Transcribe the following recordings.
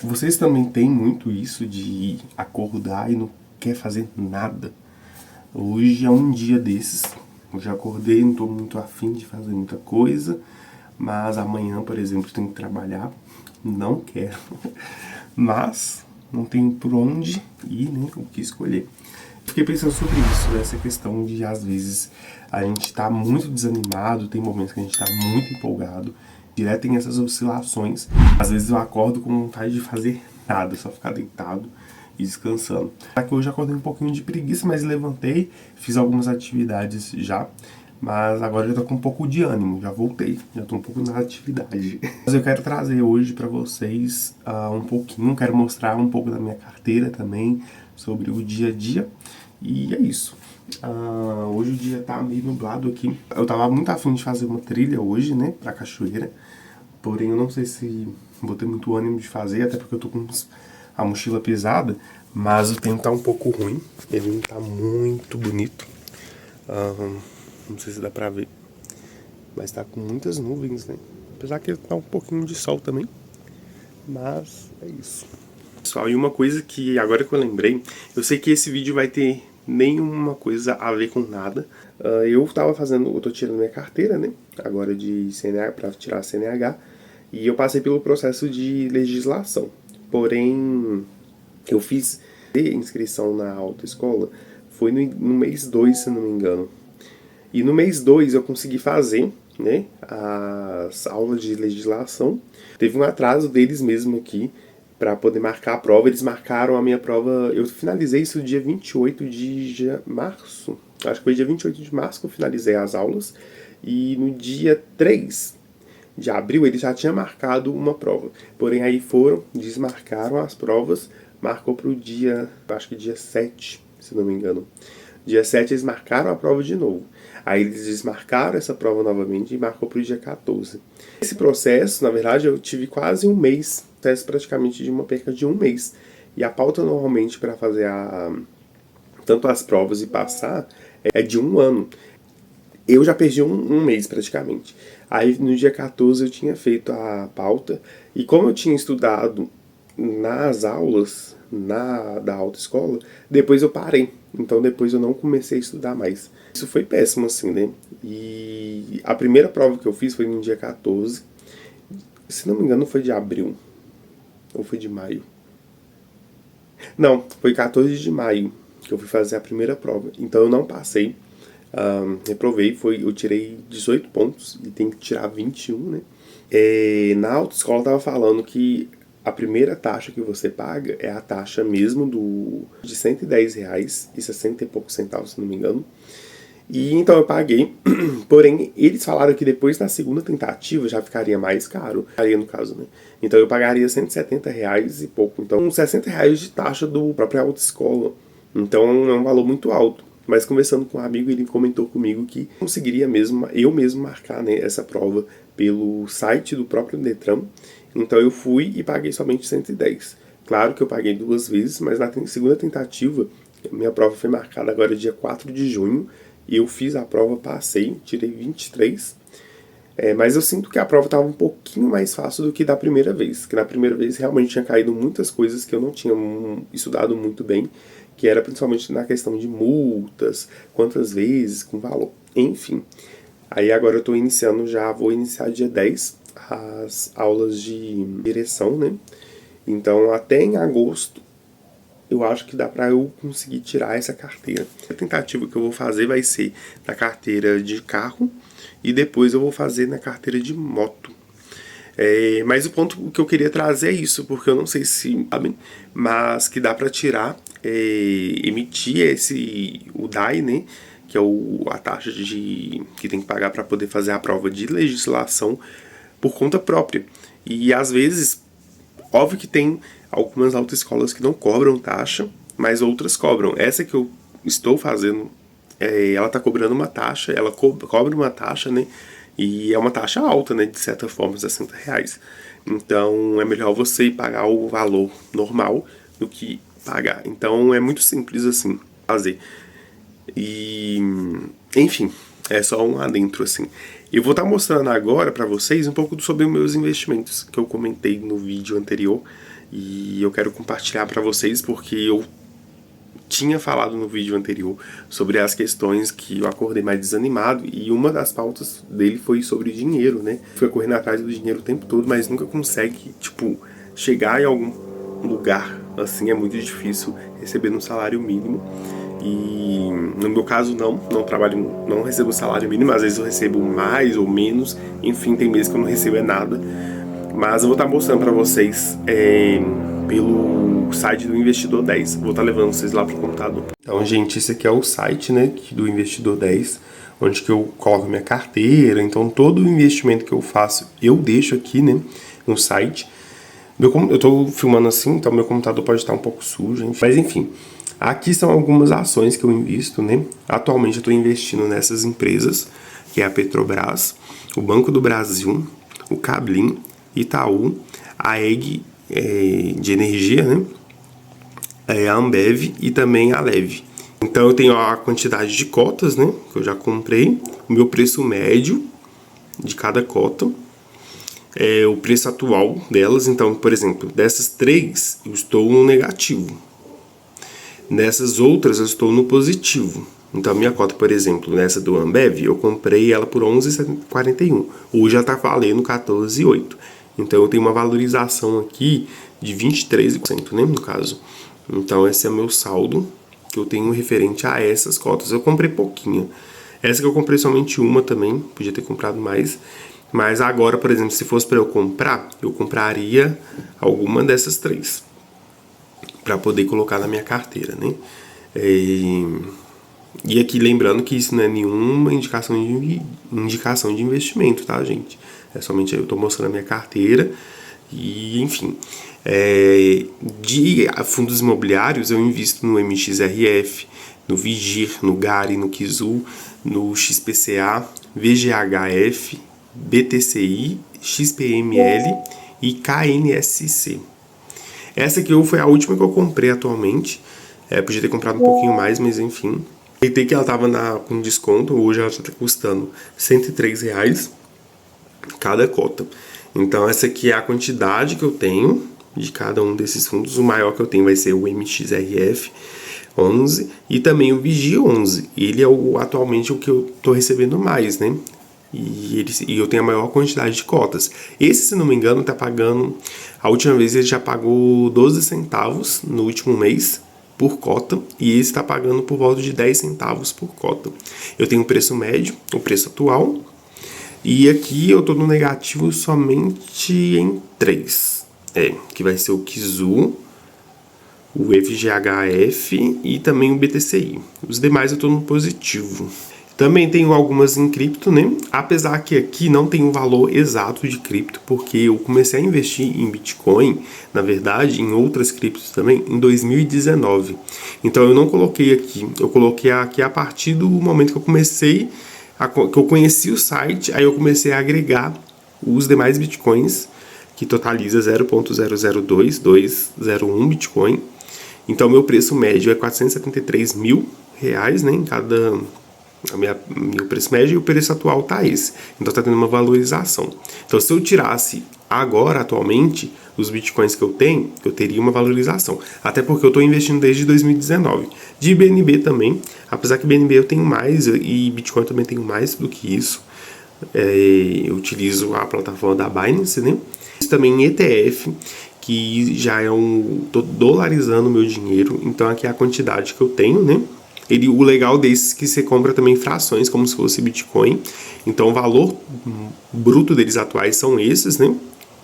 Vocês também têm muito isso de acordar e não quer fazer nada? Hoje é um dia desses. Eu já acordei, não estou muito afim de fazer muita coisa, mas amanhã, por exemplo, tenho que trabalhar. Não quero, mas não tenho por onde ir, nem o que escolher. Fiquei pensando sobre isso, essa questão de às vezes a gente tá muito desanimado, tem momentos que a gente tá muito empolgado, direto tem essas oscilações. Às vezes eu acordo com vontade de fazer nada, só ficar deitado e descansando. Aqui hoje eu acordei um pouquinho de preguiça, mas levantei, fiz algumas atividades já, mas agora já tô com um pouco de ânimo, já voltei, já tô um pouco na atividade. Mas eu quero trazer hoje pra vocês um pouquinho, quero mostrar um pouco da minha carteira também, sobre o dia a dia, e é isso. Hoje o dia tá meio nublado aqui. Eu tava muito afim de fazer uma trilha hoje, né, pra cachoeira, porém eu não sei se vou ter muito ânimo de fazer, até porque eu tô com a mochila pesada, mas o tempo tá um pouco ruim, ele não tá muito bonito. Não sei se dá pra ver, mas tá com muitas nuvens, né? Apesar que tá um pouquinho de sol também, mas é isso. Pessoal, e uma coisa que agora que eu lembrei, eu sei que esse vídeo vai ter nenhuma coisa a ver com nada. Eu tô tirando minha carteira, né? Agora de CNH, pra tirar a CNH, e eu passei pelo processo de legislação. Porém, eu fiz inscrição na autoescola, foi no mês 2, se não me engano. E no mês 2 eu consegui fazer, né, as aulas de legislação. Teve um atraso deles mesmo aqui para poder marcar a prova. Eles marcaram a minha prova, eu finalizei isso dia 28 de março. Acho que foi dia 28 de março que eu finalizei as aulas. E no dia 3 de abril ele já tinha marcado uma prova. Porém aí desmarcaram as provas, marcou para o dia, acho que dia 7, se não me engano. Dia 7 eles marcaram a prova de novo. Aí eles desmarcaram essa prova novamente e marcou para o dia 14. Esse processo, na verdade, eu tive quase um mês, praticamente de uma perca de um mês. E a pauta normalmente para fazer tanto as provas e passar é de um ano. Eu já perdi um mês praticamente. Aí no dia 14 eu tinha feito a pauta e como eu tinha estudado nas aulas da autoescola, depois eu parei. Então depois eu não comecei a estudar mais. Isso foi péssimo assim, né? E a primeira prova que eu fiz foi no dia 14. Se não me engano foi de abril. Ou foi de maio. Não, foi 14 de maio que eu fui fazer a primeira prova. Então eu não passei. Reprovei, eu tirei 18 pontos e tem que tirar 21, né? Na autoescola tava falando que a primeira taxa que você paga é a taxa mesmo de R$ 110 e 60 e poucos centavos, se não me engano. E então eu paguei, porém eles falaram que depois na segunda tentativa já ficaria mais caro, no caso, né? Então eu pagaria R$ 170 e pouco, então R$ 60 de taxa do próprio autoescola. Então é um valor muito alto. Mas conversando com um amigo, ele comentou comigo que conseguiria eu mesmo marcar, né, essa prova pelo site do próprio Detran. Então eu fui e paguei somente 110. Claro que eu paguei duas vezes, mas na segunda tentativa, minha prova foi marcada agora dia 4 de junho. E eu fiz a prova, passei, tirei 23. Mas eu sinto que a prova estava um pouquinho mais fácil do que da primeira vez. Que na primeira vez realmente tinha caído muitas coisas que eu não tinha estudado muito bem, que era principalmente na questão de multas, quantas vezes, com valor, enfim. Aí agora eu tô vou iniciar dia 10 as aulas de direção, né? Então até em agosto eu acho que dá pra eu conseguir tirar essa carteira. A tentativa que eu vou fazer vai ser na carteira de carro e depois eu vou fazer na carteira de moto. Mas o ponto que eu queria trazer é isso, porque eu não sei se sabem, mas que dá pra tirar, emitir o DAI, né, que é a taxa que tem que pagar para poder fazer a prova de legislação por conta própria. E às vezes, óbvio que tem algumas autoescolas que não cobram taxa, mas outras cobram. Essa que eu estou fazendo, ela está cobrando uma taxa, ela cobra uma taxa, né? E é uma taxa alta, né? De certa forma, R$ 60. Então é melhor você pagar o valor normal do que pagar. Então é muito simples assim fazer. E enfim, é só um adentro assim. Eu vou estar mostrando agora para vocês um pouco sobre os meus investimentos que eu comentei no vídeo anterior. e eu quero compartilhar para vocês porque eu tinha falado no vídeo anterior sobre as questões que eu acordei mais desanimado, e uma das pautas dele foi sobre dinheiro, né? Foi correndo atrás do dinheiro o tempo todo, mas nunca consegue, tipo, chegar em algum lugar assim. É muito difícil receber um salário mínimo. E no meu caso não trabalho, não recebo salário mínimo. Às vezes eu recebo mais ou menos, enfim, tem meses que eu não recebo nada. Mas eu vou estar mostrando para vocês pelo site do Investidor 10. Vou estar levando vocês lá pro computador. Então, gente, esse aqui é o site, né, do Investidor 10, onde que eu coloco minha carteira. Então, todo o investimento que eu faço, eu deixo aqui, né, no site. Eu tô filmando assim, então meu computador pode estar um pouco sujo, enfim. Mas enfim, aqui são algumas ações que eu invisto, né? Atualmente eu estou investindo nessas empresas, que é a Petrobras, o Banco do Brasil, o Cablin, Itaú, a EG de energia, né? A Ambev e também a Leve. Então eu tenho a quantidade de cotas, né, que eu já comprei, o meu preço médio de cada cota, o preço atual delas. Então, por exemplo, dessas 3 eu estou no negativo, nessas outras eu estou no positivo. Então a minha cota, por exemplo, nessa do Ambev, eu comprei ela por 11,41, hoje já está valendo 14,8. Então eu tenho uma valorização aqui de 23%, né, no caso. Então esse é o meu saldo que eu tenho referente a essas cotas. Eu comprei pouquinho. Essa que eu comprei somente uma também, podia ter comprado mais. Mas agora, por exemplo, se fosse para eu compraria alguma dessas 3 para poder colocar na minha carteira, né? E aqui lembrando que isso não é nenhuma indicação de investimento, tá, gente? É somente eu tô mostrando a minha carteira. E enfim, de fundos imobiliários eu invisto no MXRF, no Vigir, no Gari, no Kizu, no XPCA, VGHF, BTCI, XPML e KNSC. Essa aqui foi a última que eu comprei atualmente. Podia ter comprado um pouquinho mais, mas enfim. Aproveitei que ela estava com desconto, hoje ela já está custando R$103 cada cota. Então essa aqui é a quantidade que eu tenho de cada um desses fundos. O maior que eu tenho vai ser o MXRF 11 e também o Vigia 11. Ele é atualmente o que eu estou recebendo mais, né? E eu tenho a maior quantidade de cotas. Esse, se não me engano, está pagando... A última vez ele já pagou 12 centavos no último mês por cota, e esse está pagando por volta de 10 centavos por cota. Eu tenho o preço médio, o preço atual, e aqui eu tô no negativo somente em 3. Que vai ser o Kizu, o FGHF e também o BTCI. Os demais eu tô no positivo. Também tenho algumas em cripto, né? Apesar que aqui não tem um valor exato de cripto, porque eu comecei a investir em Bitcoin, na verdade, em outras criptos também, em 2019. Então eu não coloquei aqui, eu coloquei aqui a partir do momento que eu comecei, que eu conheci o site, aí eu comecei a agregar os demais Bitcoins, que totaliza 0.002201 Bitcoin. Então meu preço médio é R$473 mil, né, em cada... meu preço médio, e o preço atual tá esse. Então tá tendo uma valorização. Então se eu tirasse agora, atualmente, os bitcoins que eu tenho, eu teria uma valorização. Até porque eu estou investindo desde 2019. De BNB também, apesar que BNB eu tenho mais e Bitcoin também tenho mais do que isso. Eu utilizo a plataforma da Binance, né? Isso também em ETF, que já é tô dolarizando o meu dinheiro. Então aqui é a quantidade que eu tenho, né? O legal desses é que você compra também frações, como se fosse Bitcoin. Então o valor bruto deles atuais são esses, né?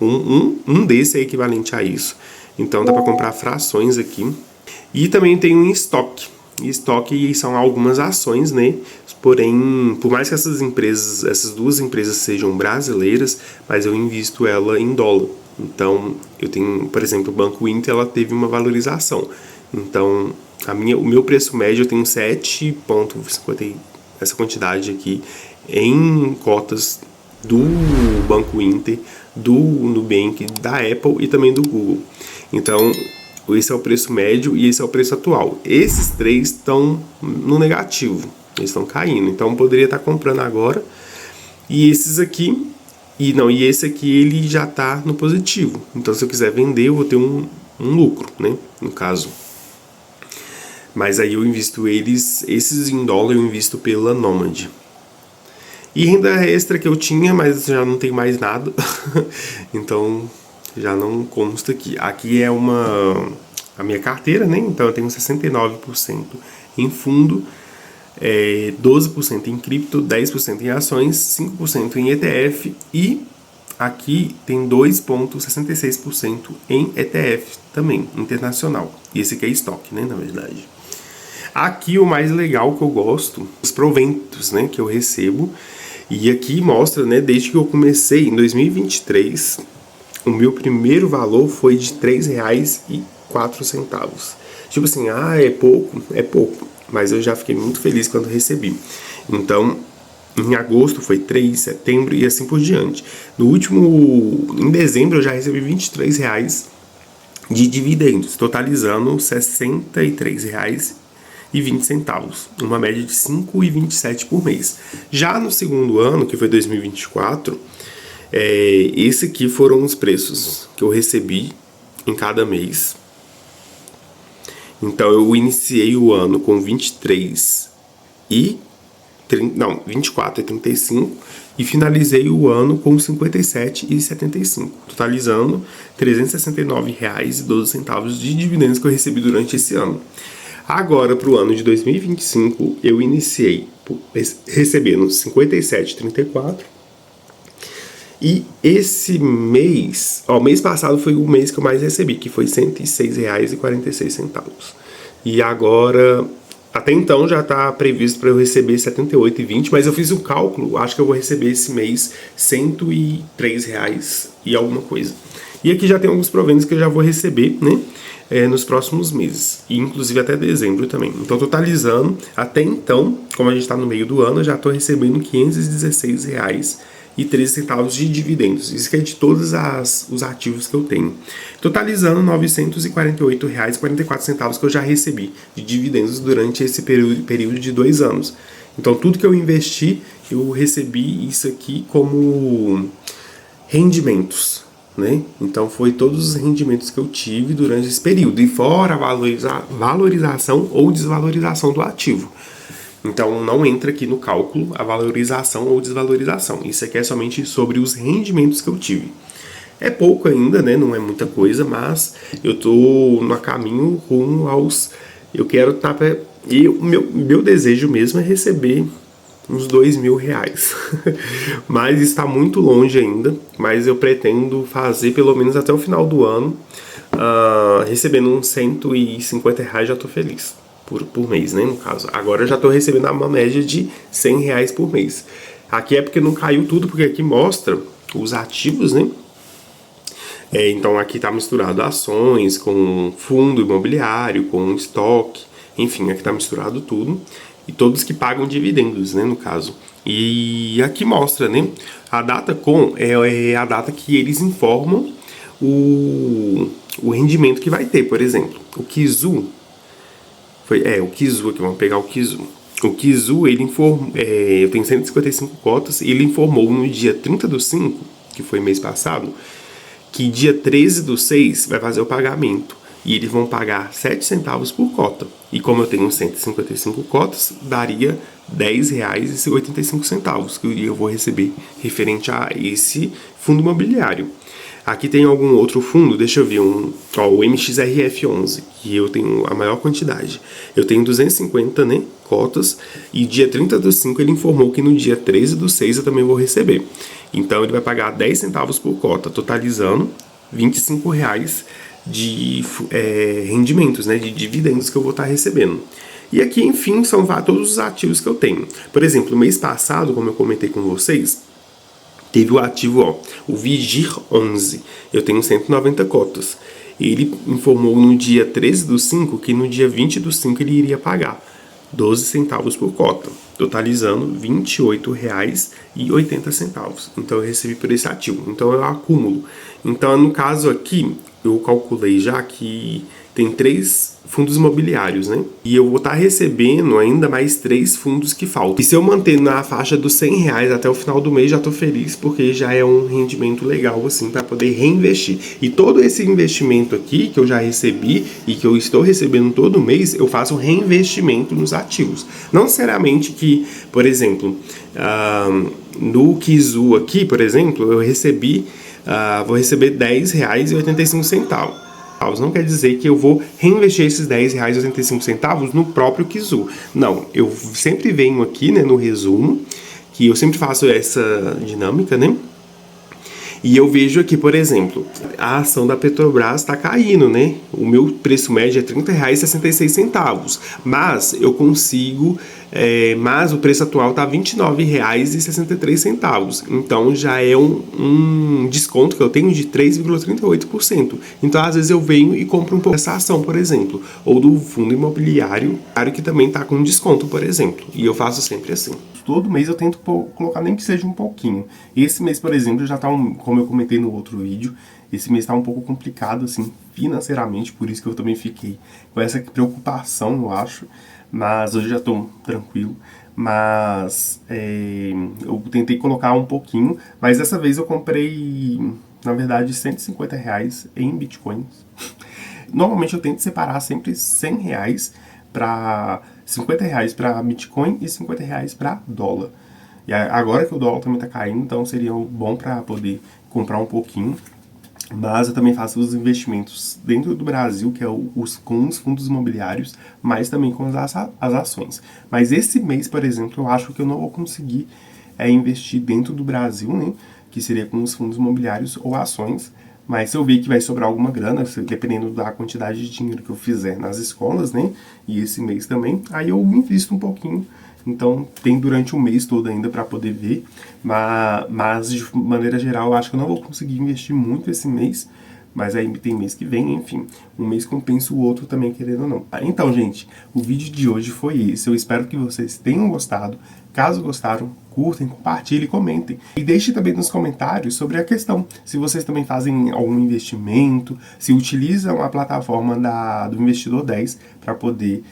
Um desses é equivalente a isso. Então dá para comprar frações aqui. E também tem um estoque. Estoque são algumas ações, né? Porém, por mais que essas duas empresas sejam brasileiras, mas eu invisto ela em dólar. Então eu tenho, por exemplo, o Banco Inter, ela teve uma valorização. Então o meu preço médio, eu tenho 7,50, essa quantidade aqui, em cotas do Banco Inter, do Nubank, da Apple e também do Google. Então esse é o preço médio e esse é o preço atual. Esses 3 estão no negativo, eles estão caindo. Então eu poderia estar comprando agora. E esses aqui, e esse aqui ele já está no positivo. Então se eu quiser vender, eu vou ter um lucro, né, no caso. Mas aí eu invisto esses em dólar eu invisto pela Nomad. E renda extra que eu tinha, mas já não tem mais nada, então já não consta aqui. Aqui é a minha carteira, né? Então eu tenho 69% em fundo, 12% em cripto, 10% em ações, 5% em ETF e aqui tem 2,66% em ETF também, internacional. E esse aqui é estoque, né, na verdade. Aqui o mais legal que eu gosto, os proventos, né, que eu recebo. E aqui mostra, né, desde que eu comecei em 2023, o meu primeiro valor foi de R$3,04. Tipo assim, é pouco? É pouco. Mas eu já fiquei muito feliz quando recebi. Então, em agosto foi 3, setembro e assim por diante. Em dezembro eu já recebi R$23 de dividendos, totalizando R$63,20, uma média de 5,27 por mês. Já no segundo ano, que foi 2024, esse aqui foram os preços que eu recebi em cada mês. Então eu iniciei o ano com 24,35 e finalizei o ano com 57,75, totalizando R$369,12 de dividendos que eu recebi durante esse ano. Agora, para o ano de 2025, eu iniciei recebendo 57,34 e esse mês, mês passado foi o mês que eu mais recebi, que foi R$106,46. E agora, até então já está previsto para eu receber 78,20, mas eu fiz um cálculo, acho que eu vou receber esse mês R$103 e alguma coisa. E aqui já tem alguns proventos que eu já vou receber, né, nos próximos meses, e inclusive até dezembro também. Então, totalizando, até então, como a gente está no meio do ano, eu já estou recebendo R$516,13 de dividendos. Isso que é de todos os ativos que eu tenho. Totalizando R$948,44 que eu já recebi de dividendos durante esse período de 2 anos. Então, tudo que eu investi, eu recebi isso aqui como rendimentos, né? Então foi todos os rendimentos que eu tive durante esse período, e fora a valorização ou desvalorização do ativo. Então não entra aqui no cálculo a valorização ou desvalorização. Isso aqui é somente sobre os rendimentos que eu tive. É pouco ainda, né? Não é muita coisa, mas eu tô no caminho rumo aos... Eu quero estar... E o meu desejo mesmo é receber uns R$2.000. Mas está muito longe ainda. Mas eu pretendo fazer pelo menos até o final do ano. Recebendo uns R$150 já estou feliz. Por mês, né, no caso. Agora eu já estou recebendo uma média de R$100 por mês. Aqui é porque não caiu tudo, porque aqui mostra os ativos, né? Então aqui está misturado ações com fundo imobiliário, com estoque, enfim, aqui está misturado tudo. E todos que pagam dividendos, né, no caso. E aqui mostra, né, a data é a data que eles informam o rendimento que vai ter. Por exemplo, o Kizu, o Kizu aqui, vamos pegar o Kizu. O Kizu, ele informou, eu tenho 155 cotas, e ele informou no dia 30/5, que foi mês passado, que dia 13/6 vai fazer o pagamento. E eles vão pagar 7 centavos por cota. E como eu tenho 155 cotas, daria R$10,85 que eu vou receber referente a esse fundo imobiliário. Aqui tem algum outro fundo, deixa eu ver, o MXRF11, que eu tenho a maior quantidade. Eu tenho 250, né, cotas, e dia 30/5 ele informou que no dia 13/6 eu também vou receber. Então ele vai pagar 10 centavos por cota, totalizando R$25 de rendimentos, né, de dividendos que eu vou estar recebendo. E aqui, enfim, são todos os ativos que eu tenho. Por exemplo, no mês passado, como eu comentei com vocês, teve o ativo, o Vigir 11. Eu tenho 190 cotas. Ele informou no dia 13/5 que no dia 20/5 ele iria pagar 12 centavos por cota, totalizando R$28,80. Então eu recebi por esse ativo. Então eu acumulo. Então no caso aqui, eu calculei já que tem 3 fundos imobiliários, né? E eu vou estar recebendo ainda mais 3 fundos que faltam. E se eu manter na faixa dos R$ 100 até o final do mês, já tô feliz, porque já é um rendimento legal, assim, para poder reinvestir. E todo esse investimento aqui que eu já recebi e que eu estou recebendo todo mês, eu faço reinvestimento nos ativos. Não necessariamente que, por exemplo, no Kizu aqui, por exemplo, eu recebi, vou receber R$ 10,85. Não quer dizer que eu vou reinvestir esses R$ 10,85 no próprio Kizu. Não, eu sempre venho aqui, né, no resumo, que eu sempre faço essa dinâmica, né? E eu vejo aqui, por exemplo, a ação da Petrobras está caindo, né? O meu preço médio é R$ 30,66, mas eu consigo, mas o preço atual está R$ 29,63. Então já é um desconto que eu tenho de 3,38%. Então às vezes eu venho e compro um pouco dessa ação, por exemplo, ou do fundo imobiliário, que também está com desconto, por exemplo. E eu faço sempre assim. Todo mês eu tento colocar nem que seja um pouquinho. Esse mês, por exemplo, já tá, como eu comentei no outro vídeo, esse mês tá um pouco complicado, assim, financeiramente, por isso que eu também fiquei com essa preocupação, eu acho. Mas hoje já tô tranquilo. Mas eu tentei colocar um pouquinho, mas dessa vez eu comprei, na verdade, R$ 150 em bitcoins. Normalmente eu tento separar sempre R$ 100 para R$ 50 para Bitcoin e R$ 50 para dólar. E agora que o dólar também está caindo, então seria bom para poder comprar um pouquinho. Mas eu também faço os investimentos dentro do Brasil, que é com os fundos imobiliários, mas também com as ações. Mas esse mês, por exemplo, eu acho que eu não vou conseguir investir dentro do Brasil, né? Que seria com os fundos imobiliários ou ações. Mas se eu ver que vai sobrar alguma grana, dependendo da quantidade de dinheiro que eu fizer nas escolas, né? E esse mês também, aí eu invisto um pouquinho. Então tem durante o mês todo ainda para poder ver. Mas de maneira geral, eu acho que eu não vou conseguir investir muito esse mês. Mas aí tem mês que vem, enfim. Um mês compensa o outro também, querendo ou não. Então, gente, o vídeo de hoje foi esse. Eu espero que vocês tenham gostado. Caso gostaram, curtem, compartilhem, comentem. E deixem também nos comentários sobre a questão. Se vocês também fazem algum investimento, se utilizam a plataforma do Investidor 10 para poder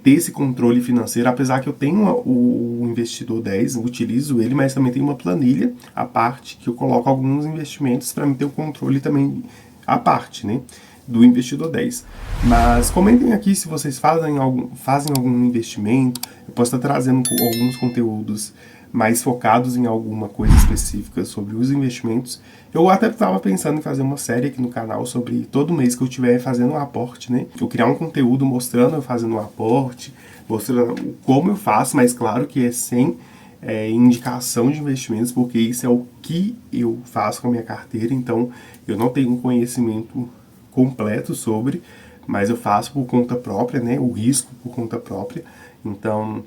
ter esse controle financeiro, apesar que eu tenho o Investidor 10, eu utilizo ele, mas também tem uma planilha à parte que eu coloco alguns investimentos para me ter o controle também à parte, né, do Investidor 10. Mas comentem aqui se vocês fazem algum investimento, eu posso estar trazendo alguns conteúdos mais focados em alguma coisa específica sobre os investimentos. Eu até estava pensando em fazer uma série aqui no canal sobre todo mês que eu estiver fazendo um aporte, né? Eu criar um conteúdo mostrando eu fazendo um aporte, mostrando como eu faço, mas claro que é sem indicação de investimentos, porque isso é o que eu faço com a minha carteira, então eu não tenho um conhecimento completo sobre, mas eu faço por conta própria, né? O risco por conta própria, então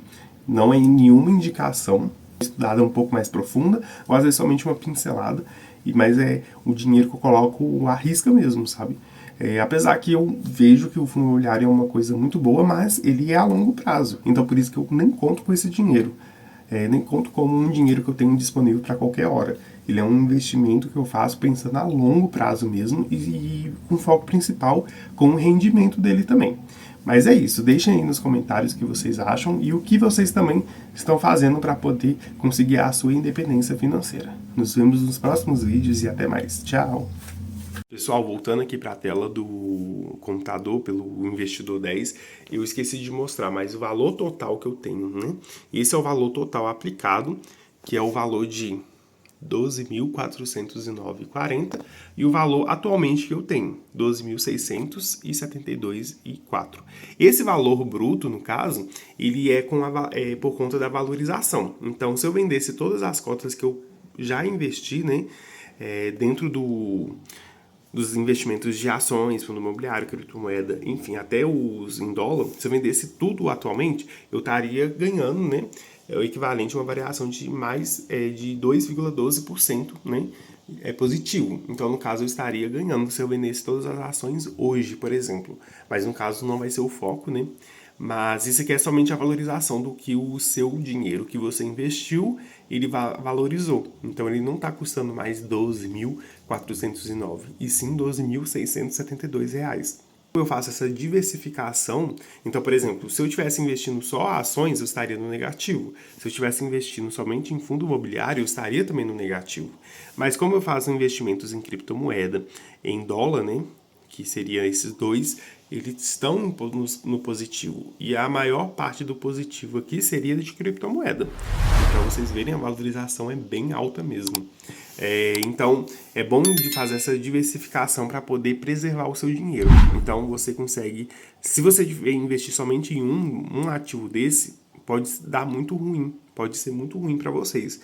não é nenhuma indicação estudada um pouco mais profunda, ou às vezes somente uma pincelada, mas é o dinheiro que eu coloco à risca mesmo, sabe? Apesar que eu vejo que o fundo imobiliário é uma coisa muito boa, mas ele é a longo prazo, então por isso que eu nem conto com esse dinheiro. Nem conto como um dinheiro que eu tenho disponível para qualquer hora. Ele é um investimento que eu faço pensando a longo prazo mesmo e com foco principal com o rendimento dele também. Mas é isso, deixem aí nos comentários o que vocês acham e o que vocês também estão fazendo para poder conseguir a sua independência financeira. Nos vemos nos próximos vídeos e até mais. Tchau! Pessoal, voltando aqui para a tela do computador pelo Investidor 10, eu esqueci de mostrar, mas o valor total que eu tenho, né? Esse é o valor total aplicado, que é o valor de 12.409,40 e o valor atualmente que eu tenho, 12.672,4. Esse valor bruto, no caso, ele é por conta da valorização. Então, se eu vendesse todas as cotas que eu já investi, né, dentro dos investimentos de ações, fundo imobiliário, criptomoeda, enfim, até os em dólar, se eu vendesse tudo atualmente, eu estaria ganhando, né, o equivalente a uma variação de mais de 2,12%, né, positivo. Então, no caso, eu estaria ganhando se eu vendesse todas as ações hoje, por exemplo. Mas, no caso, não vai ser o foco, né? Mas isso aqui é somente a valorização do que o seu dinheiro que você investiu, ele valorizou. Então ele não está custando mais 12.409, e sim 12.672 reais. Eu faço essa diversificação. Então, por exemplo, se eu estivesse investindo só ações, eu estaria no negativo. Se eu estivesse investindo somente em fundo imobiliário, eu estaria também no negativo. Mas como eu faço investimentos em criptomoeda, em dólar, né? Que seriam esses dois, eles estão no positivo. E a maior parte do positivo aqui seria de criptomoeda. Para vocês verem, a valorização é bem alta mesmo. Então, é bom de fazer essa diversificação para poder preservar o seu dinheiro. Então, você consegue, se você investir somente em um ativo desse, pode dar muito ruim, pode ser muito ruim para vocês.